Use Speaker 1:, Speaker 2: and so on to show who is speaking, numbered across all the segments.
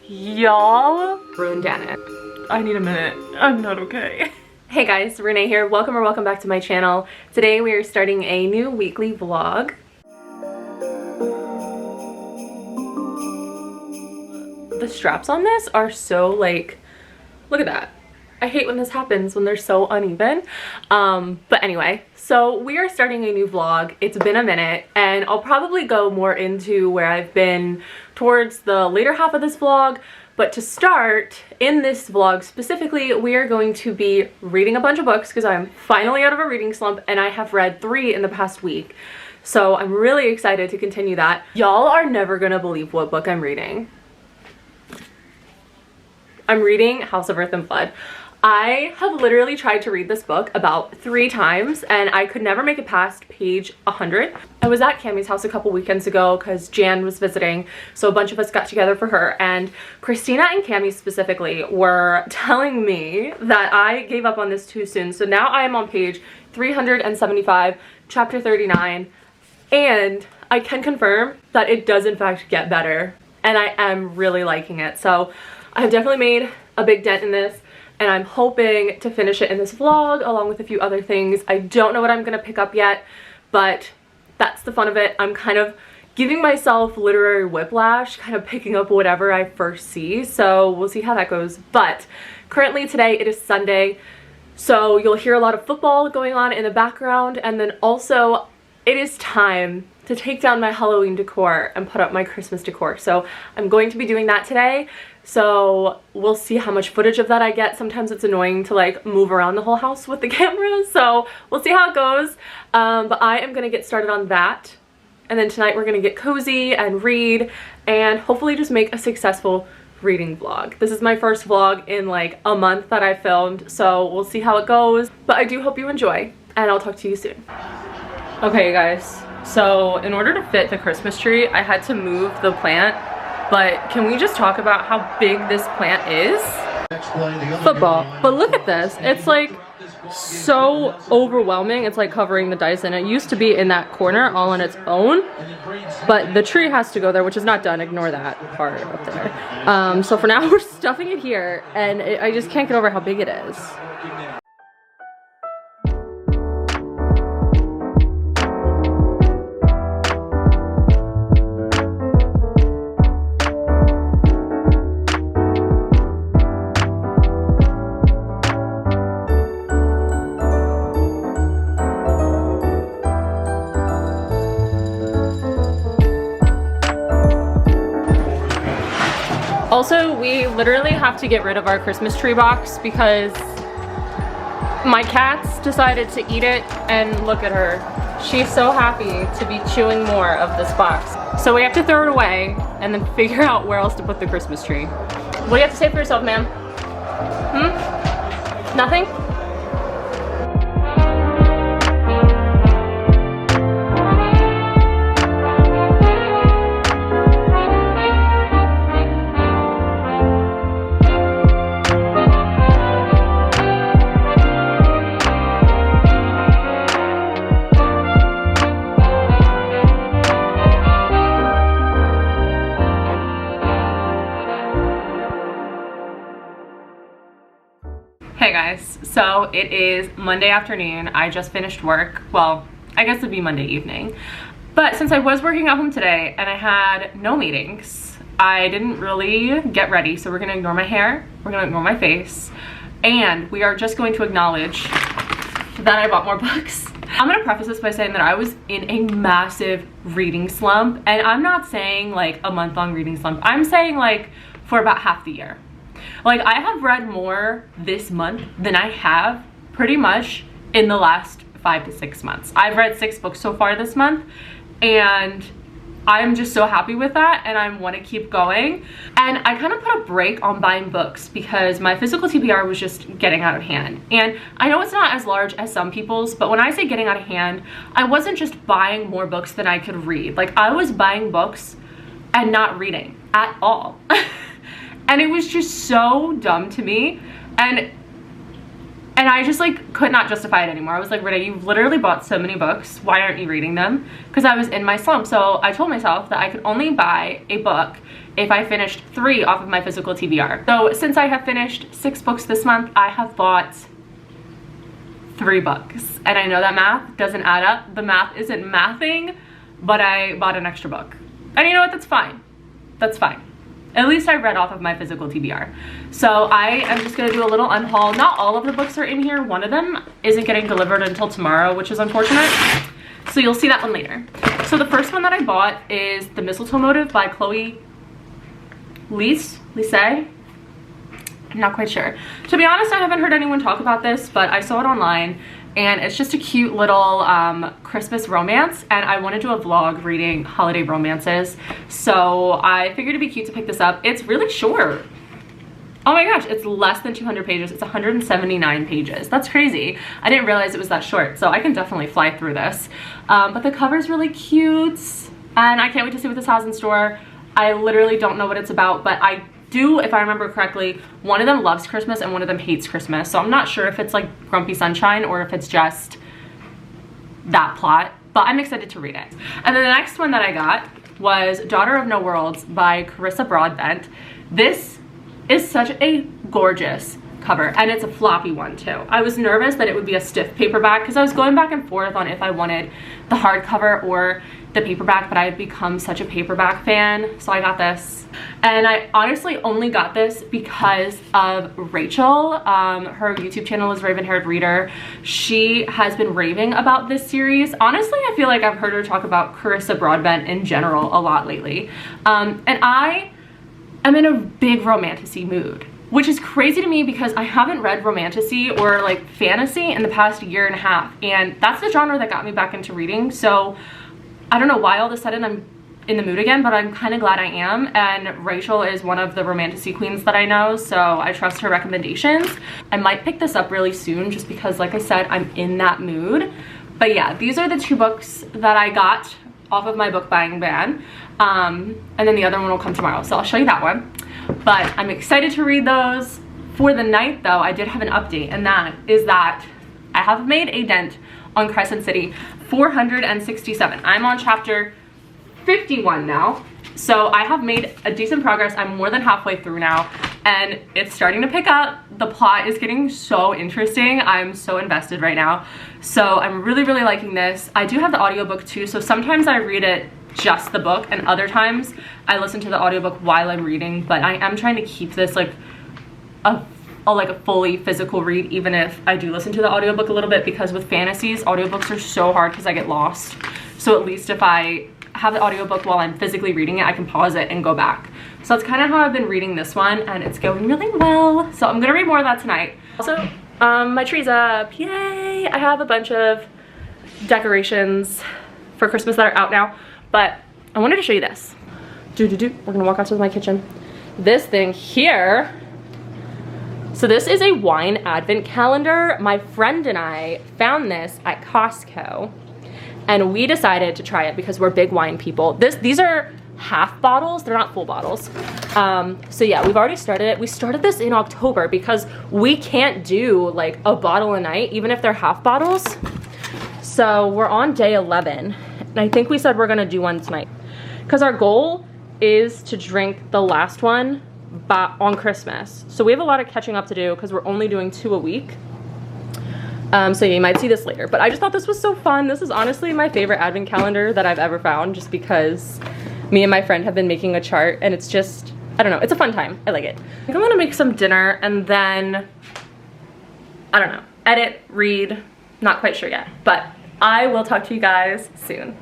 Speaker 1: Y'all ruined Janet. I need a minute. I'm not okay. Hey guys, Renee here. Welcome back to my channel. Today we are starting a new weekly vlog. The straps on this are so like, look at that. I hate when this happens, when they're so uneven. But anyway, so we are starting a new vlog. It's been a minute and I'll probably go more into where I've been towards the later half of this vlog. But to start, in this vlog specifically, we are going to be reading a bunch of books because I'm finally out of a reading slump and I have read 3 in the past week. So I'm really excited to continue that. Y'all are never gonna believe what book I'm reading. I'm reading House of Earth and Blood. I have literally tried to read this book about 3 times and I could never make it past page 100. I was at Cami's house a couple weekends ago because Jan was visiting, so a bunch of us got together for her, and Christina and Cami specifically were telling me that I gave up on this too soon. So now I am on page 375, chapter 39, and I can confirm that it does in fact get better and I am really liking it. So I've definitely made a big dent in this and I'm hoping to finish it in this vlog along with a few other things. I don't know what I'm gonna pick up yet, but that's the fun of it. I'm kind of giving myself literary whiplash, kind of picking up whatever I first see, so we'll see how that goes. But currently today it is Sunday, so you'll hear a lot of football going on in the background, and then also it is time to take down my Halloween decor and put up my Christmas decor. So I'm going to be doing that today. So we'll see how much footage of that I get. Sometimes it's annoying to like move around the whole house with the camera. So we'll see how it goes. But I am gonna get started on that. And then tonight we're gonna get cozy and read and hopefully just make a successful reading vlog. This is my first vlog in like a month that I filmed. So we'll see how it goes. But I do hope you enjoy and I'll talk to you soon. Okay guys, so in order to fit the Christmas tree, I had to move the plant. But can we just talk about how big this plant is? Football. But look at this. It's like so overwhelming. It's like covering the dice, and it used to be in that corner all on its own. But the tree has to go there, which is not done. Ignore that part up there. So for now, we're stuffing it here, and I just can't get over how big it is. Also, we literally have to get rid of our Christmas tree box because my cats decided to eat it, and look at her. She's so happy to be chewing more of this box. So we have to throw it away and then figure out where else to put the Christmas tree. What do you have to say for yourself, ma'am? Nothing? Hey guys, so it is Monday afternoon. I just finished work. Well, I guess it'd be Monday evening. But since I was working at home today and I had no meetings, I didn't really get ready. So we're gonna ignore my hair, we're gonna ignore my face, and we are just going to acknowledge that I bought more books. I'm gonna preface this by saying that I was in a massive reading slump, and I'm not saying like a month-long reading slump. I'm saying like for about half the year. Like, I have read more this month than I have pretty much in the last 5 to 6 months. I've read 6 books so far this month, and I'm just so happy with that, and I want to keep going. And I kind of put a break on buying books because my physical TBR was just getting out of hand. And I know it's not as large as some people's, but when I say getting out of hand, I wasn't just buying more books than I could read. Like, I was buying books and not reading at all. And it was just so dumb to me. And And I just like could not justify it anymore. I was like, Renee, you've literally bought so many books. Why aren't you reading them? Because I was in my slump. So I told myself that I could only buy a book if I finished 3 off of my physical TBR. So since I have finished 6 books this month, I have bought 3 books. And I know that math doesn't add up. The math isn't mathing, but I bought an extra book. And you know what? That's fine. That's fine. At least I read off of my physical TBR. So I am just gonna do a little unhaul. Not all of the books are in here. One of them isn't getting delivered until tomorrow, which is unfortunate. So you'll see that one later. So the first one that I bought is The Mistletoe Motive by Chloe Lise. I'm not quite sure. To be honest, I haven't heard anyone talk about this, but I saw it online. And it's just a cute little Christmas romance, and I want to do a vlog reading holiday romances, so I figured it'd be cute to pick this up. It's really short. Oh my gosh, it's less than 200 pages. It's 179 pages. That's crazy. I didn't realize it was that short, so I can definitely fly through this. But the cover's really cute, and I can't wait to see what this has in store. I literally don't know what it's about, but I do, if I remember correctly, one of them loves Christmas and one of them hates Christmas. So I'm not sure if it's like Grumpy Sunshine or if it's just that plot, but I'm excited to read it. And then the next one that I got was Daughter of No Worlds by Carissa Broadbent. This is such a gorgeous cover, and it's a floppy one too. I was nervous that it would be a stiff paperback because I was going back and forth on if I wanted the hardcover or the paperback, but I've become such a paperback fan, so I got this. And I honestly only got this because of Rachel. Her YouTube channel is Raven Haired Reader. She has been raving about this series. Honestly, I feel like I've heard her talk about Carissa Broadbent in general a lot lately. And I am in a big romantasy mood, which is crazy to me because I haven't read romantasy or like fantasy in the past year and a half, and that's the genre that got me back into reading. So I don't know why all of a sudden I'm in the mood again, but I'm kind of glad I am. And Rachel is one of the romantasy queens that I know, so I trust her recommendations. I might pick this up really soon just because, like I said, I'm in that mood. But yeah, these are the 2 books that I got off of my book buying ban. And then the other one will come tomorrow, so I'll show you that one. But I'm excited to read those. For the night though, I did have an update, and that is that I have made a dent on Crescent City 467. I'm on chapter 51 now, so I have made a decent progress. I'm more than halfway through now, and it's starting to pick up. The plot is getting so interesting. I'm so invested right now, so I'm really liking this. I do have the audiobook too, so sometimes I read it just the book, and other times I listen to the audiobook while I'm reading, but I am trying to keep this like a fully physical read, even if I do listen to the audiobook a little bit, because with fantasies, audiobooks are so hard because I get lost. So at least if I have the audiobook while I'm physically reading it, I can pause it and go back. So that's kind of how I've been reading this one, and it's going really well. So I'm gonna read more of that tonight. Also, my tree's up, yay! I have a bunch of decorations for Christmas that are out now, but I wanted to show you this. We're gonna walk out to my kitchen. This thing here, so this is a wine advent calendar. My friend and I found this at Costco, and we decided to try it because we're big wine people. These are half bottles, they're not full bottles. So yeah, we've already started it. We started this in October because we can't do like a bottle a night, even if they're half bottles. So we're on day 11, and I think we said we're gonna do one tonight because our goal is to drink the last one on Christmas. So we have a lot of catching up to do because we're only doing 2 a week. So yeah, you might see this later, but I just thought this was so fun. This is honestly my favorite advent calendar that I've ever found, just because me and my friend have been making a chart, and it's just, I don't know, it's a fun time. I like it. I think I'm gonna make some dinner and then, I don't know, edit, read, not quite sure yet, but I will talk to you guys soon.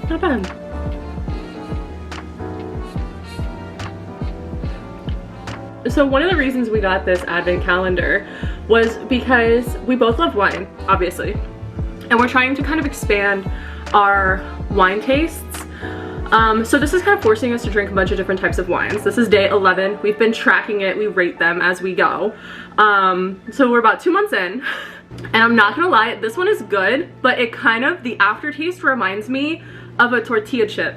Speaker 1: Not bad. So one of the reasons we got this advent calendar was because we both love wine, obviously. And we're trying to kind of expand our wine tastes. So this is kind of forcing us to drink a bunch of different types of wines. This is day 11. We've been tracking it. We rate them as we go. So we're about 2 months in. And I'm not gonna lie, this one is good, but it kind of, the aftertaste reminds me of a tortilla chip.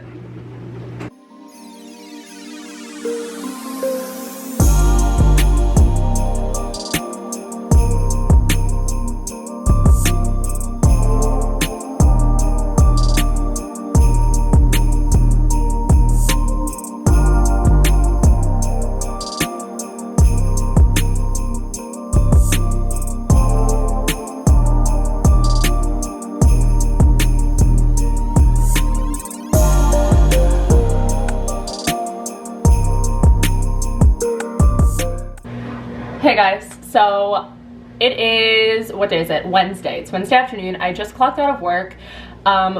Speaker 1: Hey guys, so it is, what day is it? Wednesday. It's Wednesday afternoon. I just clocked out of work.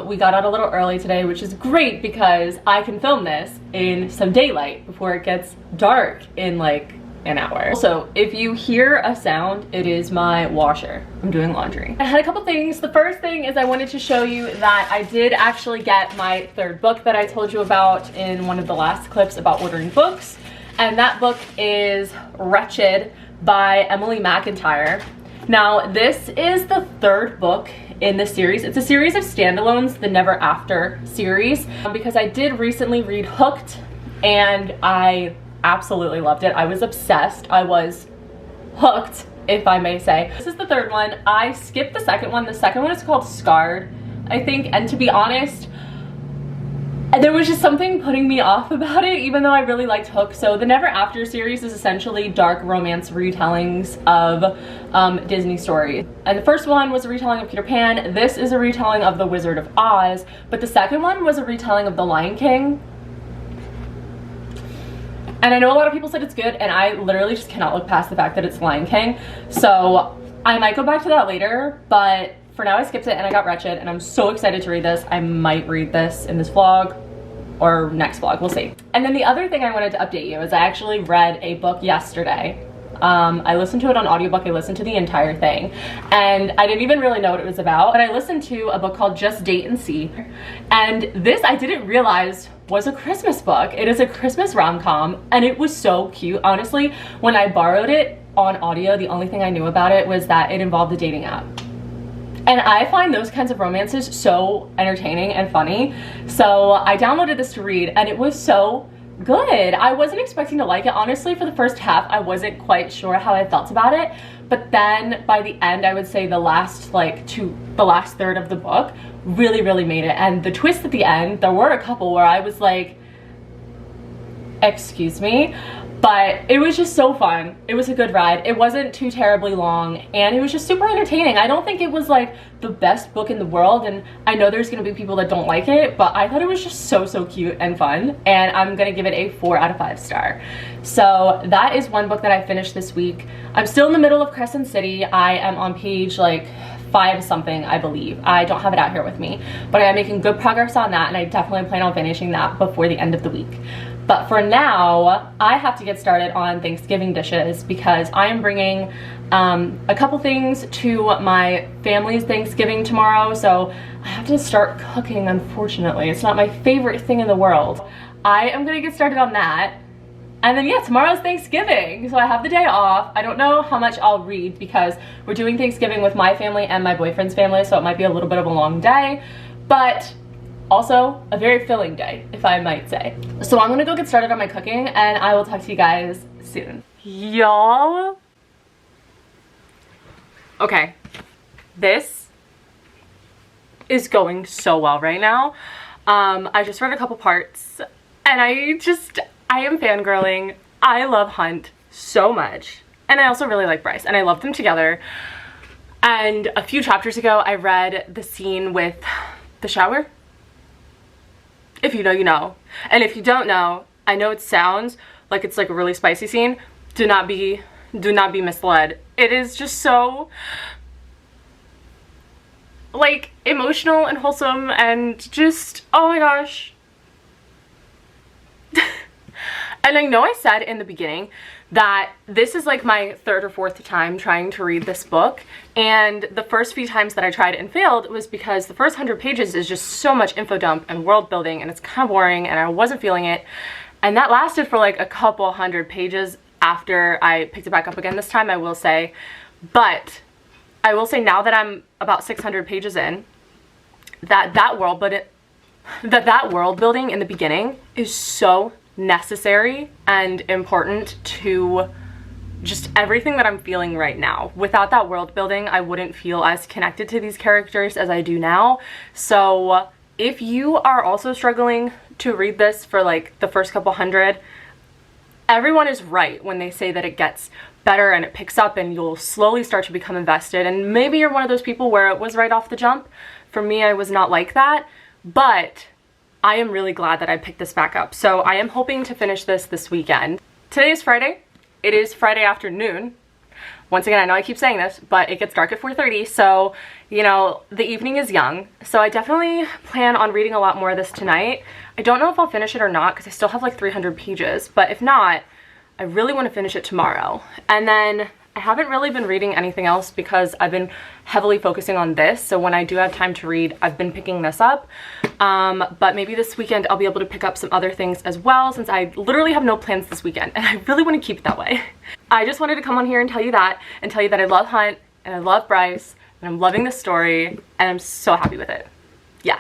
Speaker 1: We got out a little early today, which is great because I can film this in some daylight before it gets dark in like an hour. So if you hear a sound, it is my washer. I'm doing laundry. I had a couple things. The first thing is I wanted to show you that I did actually get my third book that I told you about in one of the last clips about ordering books. And that book is Wretched by Emily McIntyre. Now, this is the third book in the series. It's a series of standalones, the Never After series, because I did recently read Hooked and I absolutely loved it. I was obsessed. I was hooked, if I may say. This is the third one. I skipped the second one. The second one is called Scarred, I think, and to be honest, there was just something putting me off about it, even though I really liked Hook. So the Never After series is essentially dark romance retellings of Disney stories. And the first one was a retelling of Peter Pan. This is a retelling of The Wizard of Oz. But the second one was a retelling of The Lion King. And I know a lot of people said it's good, and I literally just cannot look past the fact that it's Lion King. So I might go back to that later, but for now I skipped it and I got Wretched, and I'm so excited to read this. I might read this in this vlog or next vlog, we'll see. And then the other thing I wanted to update you is I actually read a book yesterday. I listened to it on audiobook. I listened to the entire thing and I didn't even really know what it was about, but I listened to a book called Just Date and See, and this I didn't realize was a Christmas book. It is a Christmas rom-com and it was so cute. Honestly, when I borrowed it on audio, the only thing I knew about it was that it involved a dating app. And I find those kinds of romances so entertaining and funny. So I downloaded this to read and it was so good. I wasn't expecting to like it. Honestly, for the first half, I wasn't quite sure how I felt about it. But then by the end, I would say the last third of the book really, really made it. And the twist at the end, there were a couple where I was like, excuse me. But it was just so fun. It was a good ride. It wasn't too terribly long and it was just super entertaining. I don't think it was like the best book in the world, and I know there's gonna be people that don't like it, but I thought it was just so cute and fun, and I'm gonna give it a 4 out of 5 star. So that is one book that I finished this week. I'm still in the middle of Crescent City. I am on page like 5 something, I believe. I don't have it out here with me, but I am making good progress on that, and I definitely plan on finishing that before the end of the week. But for now, I have to get started on Thanksgiving dishes because I am bringing a couple things to my family's Thanksgiving tomorrow. So I have to start cooking, unfortunately. It's not my favorite thing in the world. I am gonna get started on that. And then yeah, tomorrow's Thanksgiving. So I have the day off. I don't know how much I'll read because we're doing Thanksgiving with my family and my boyfriend's family. So it might be a little bit of a long day, but also a very filling day, if I might say. So I'm gonna go get started on my cooking and I will talk to you guys soon. Y'all. Okay, this is going so well right now. I just read a couple parts and I am fangirling. I love Hunt so much. And I also really like Bryce and I love them together. And a few chapters ago, I read the scene with the shower. If you know, you know. And if you don't know, I know it sounds like it's like a really spicy scene. Do not be misled. It is just so like emotional and wholesome and just, oh my gosh. And I know I said in the beginning that this is like my third or fourth time trying to read this book, and the first few times that I tried and failed was because the first 100 pages is just so much info dump and world building, and it's kind of boring and I wasn't feeling it. And that lasted for like a couple hundred pages after I picked it back up again this time, I will say. But I will say now that I'm about 600 pages in, that world building in the beginning is so necessary and important to just everything that I'm feeling right now. Without that world building, I wouldn't feel as connected to these characters as I do now. So if you are also struggling to read this for like the first couple hundred, everyone is right when they say that it gets better and it picks up and you'll slowly start to become invested. And maybe you're one of those people where it was right off the jump. For me, I was not like that, but I am really glad that I picked this back up. So I am hoping to finish this weekend. Today is Friday. It is Friday afternoon. Once again, I know I keep saying this, but it gets dark at 4:30, so, you know, the evening is young. So I definitely plan on reading a lot more of this tonight. I don't know if I'll finish it or not because I still have like 300 pages, but if not, I really want to finish it tomorrow. And then I haven't really been reading anything else because I've been heavily focusing on this. So when I do have time to read, I've been picking this up. But maybe this weekend I'll be able to pick up some other things as well, since I literally have no plans this weekend and I really want to keep it that way. I just wanted to come on here and tell you that I love Hunt and I love Bryce and I'm loving this story and I'm so happy with it. Yeah.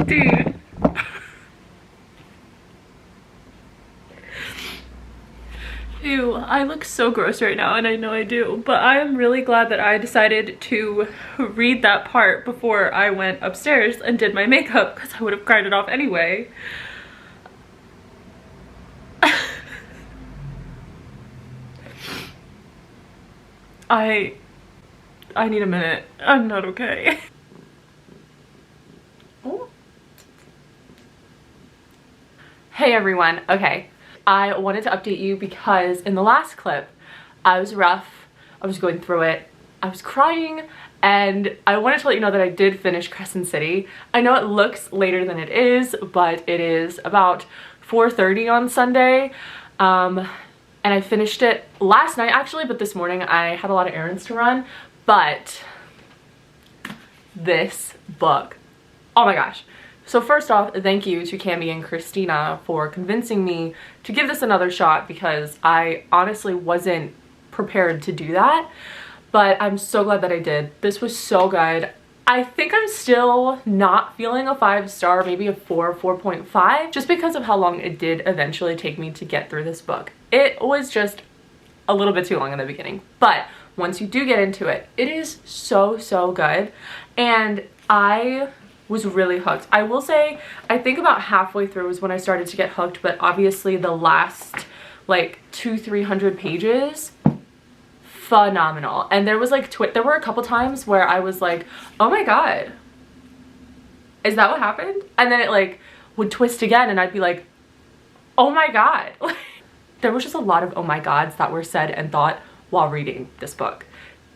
Speaker 1: Dude. Ew, I look so gross right now and I know I do, but I am really glad that I decided to read that part before I went upstairs and did my makeup because I would have cried it off anyway. I need a minute. I'm not okay. Oh. Hey everyone, okay. I wanted to update you because in the last clip, I was rough, I was going through it, I was crying, and I wanted to let you know that I did finish Crescent City. I know it looks later than it is, but it is about 4:30 on Sunday. And I finished it last night actually, but this morning I had a lot of errands to run. But this book, oh my gosh. So first off, thank you to Cami and Christina for convincing me to give this another shot because I honestly wasn't prepared to do that. But I'm so glad that I did. This was so good. I think I'm still not feeling a 5-star, maybe a 4.5, just because of how long it did eventually take me to get through this book. It was just a little bit too long in the beginning, but once you do get into it, it is so, so good. And I was really hooked. I will say, I think about halfway through was when I started to get hooked, but obviously the last like 200-300 pages, phenomenal. And there was like, there were a couple times where I was like, oh my god, is that what happened? And then it like would twist again and I'd be like, oh my god. There was just a lot of oh my gods that were said and thought while reading this book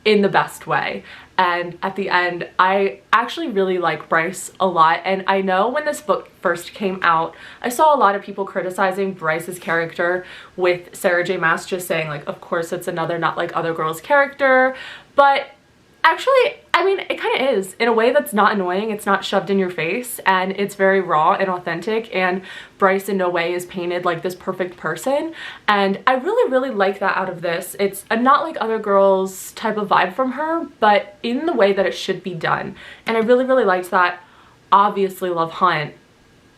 Speaker 1: in the best way. And at the end, I actually really like Bryce a lot. And I know when this book first came out, I saw a lot of people criticizing Bryce's character, with Sarah J. Maas just saying like, of course it's another not like other girls character. But actually, I mean, it kind of is in a way that's not annoying. It's not shoved in your face and it's very raw and authentic, and Bryce in no way is painted like this perfect person. And I really, really like that out of this. It's a not like other girls type of vibe from her, but in the way that it should be done. And I really, really liked that. Obviously love Hunt.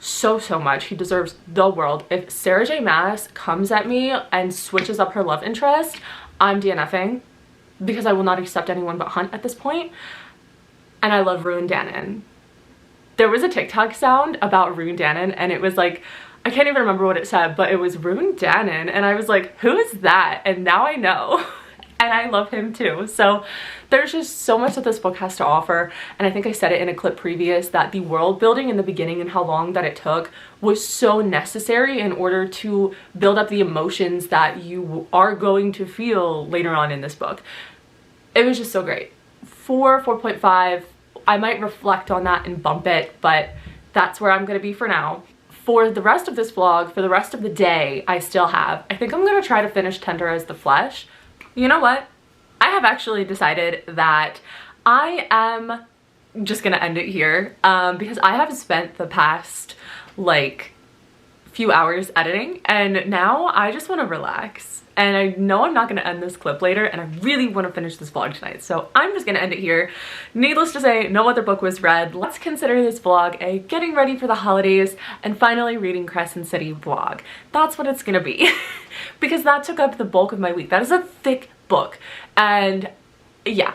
Speaker 1: so much. He deserves the world. If Sarah J Maas comes at me and switches up her love interest, I'm DNFing, because I will not accept anyone but Hunt at this point. And I love Ruin Dannon. There was a TikTok sound about Ruin Dannon, and it was like, I can't even remember what it said, but it was Ruin Dannon, and I was like, who is that? And now I know. And I love him too. So there's just so much that this book has to offer. And I think I said it in a clip previous that the world building in the beginning and how long that it took was so necessary in order to build up the emotions that you are going to feel later on in this book. It was just so great. 4.5, I might reflect on that and bump it, but that's where I'm gonna be for now. For the rest of this vlog, for the rest of the day, I think I'm gonna try to finish Tender as the Flesh. You know what? I have actually decided that I am just gonna end it here because I have spent the past like few hours editing, and now I just want to relax. And I know I'm not going to end this clip later, and I really want to finish this vlog tonight, so I'm just going to end it here. Needless to say, no other book was read. Let's consider this vlog a getting ready for the holidays and finally reading Crescent City vlog. That's what it's going to be. Because that took up the bulk of my week. That is a thick book, and yeah,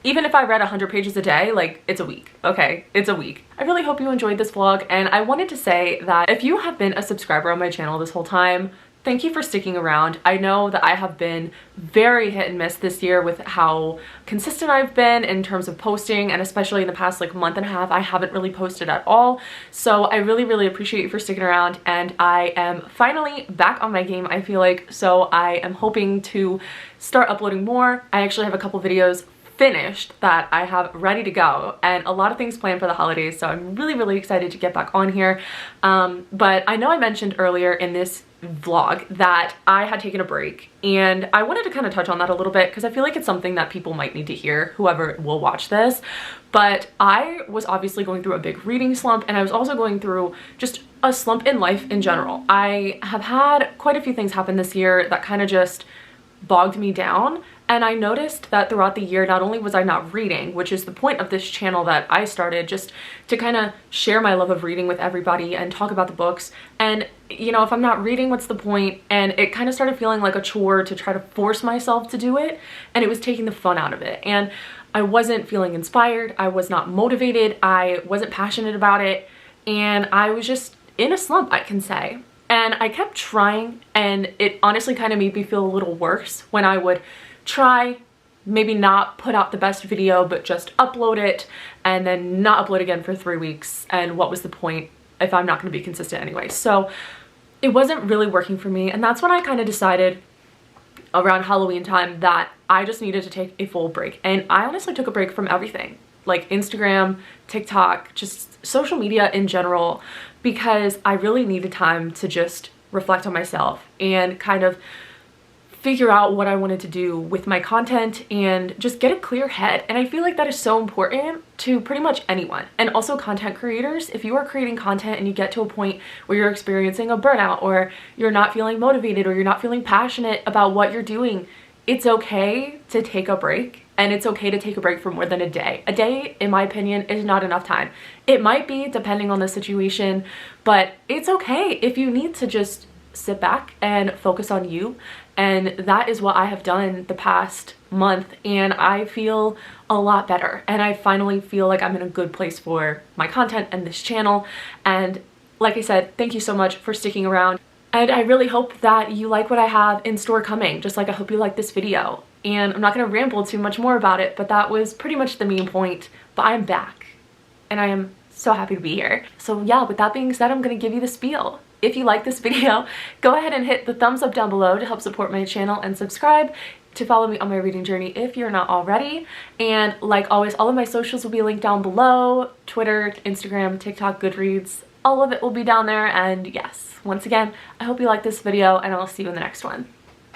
Speaker 1: even if I read 100 pages a day, like, it's a week, okay? It's a week. I really hope you enjoyed this vlog, and I wanted to say that if you have been a subscriber on my channel this whole time, thank you for sticking around. I know that I have been very hit and miss this year with how consistent I've been in terms of posting, and especially in the past like month and a half, I haven't really posted at all. So I really appreciate you for sticking around, and I am finally back on my game, I feel like. So I am hoping to start uploading more. I actually have a couple videos finished that I have ready to go, and a lot of things planned for the holidays, so I'm really excited to get back on here. But I know I mentioned earlier in this vlog that I had taken a break, and I wanted to kind of touch on that a little bit because I feel like it's something that people might need to hear, whoever will watch this. But I was obviously going through a big reading slump, and I was also going through just a slump in life in general. I have had quite a few things happen this year that kind of just bogged me down, and I noticed that throughout the year, not only was I not reading, which is the point of this channel that I started, just to kind of share my love of reading with everybody and talk about the books, and you know, if I'm not reading, what's the point? And it kind of started feeling like a chore to try to force myself to do it, and it was taking the fun out of it, and I wasn't feeling inspired, I was not motivated, I wasn't passionate about it, and I was just in a slump, I can say. And I kept trying, and it honestly kind of made me feel a little worse when I would try, maybe not put out the best video, but just upload it and then not upload again for 3 weeks. And what was the point if I'm not going to be consistent anyway? So it wasn't really working for me, and that's when I kind of decided around Halloween time that I just needed to take a full break. And I honestly took a break from everything, like Instagram, TikTok, just social media in general, because I really needed time to just reflect on myself and kind of figure out what I wanted to do with my content and just get a clear head. And I feel like that is so important to pretty much anyone, and also content creators. If you are creating content and you get to a point where you're experiencing a burnout, or you're not feeling motivated, or you're not feeling passionate about what you're doing, it's okay to take a break. And it's okay to take a break for more than a day. A day, in my opinion, is not enough time. It might be, depending on the situation, but it's okay if you need to just sit back and focus on you. And that is what I have done the past month, and I feel a lot better. And I finally feel like I'm in a good place for my content and this channel. And like I said, thank you so much for sticking around. And I really hope that you like what I have in store coming, just like I hope you like this video. And I'm not going to ramble too much more about it, but that was pretty much the main point. But I'm back, and I am so happy to be here. So yeah, with that being said, I'm going to give you the spiel. If you like this video, go ahead and hit the thumbs up down below to help support my channel, and subscribe to follow me on my reading journey if you're not already. And like always, all of my socials will be linked down below: Twitter, Instagram, TikTok, Goodreads. All of it will be down there. And yes, once again, I hope you like this video, and I'll see you in the next one.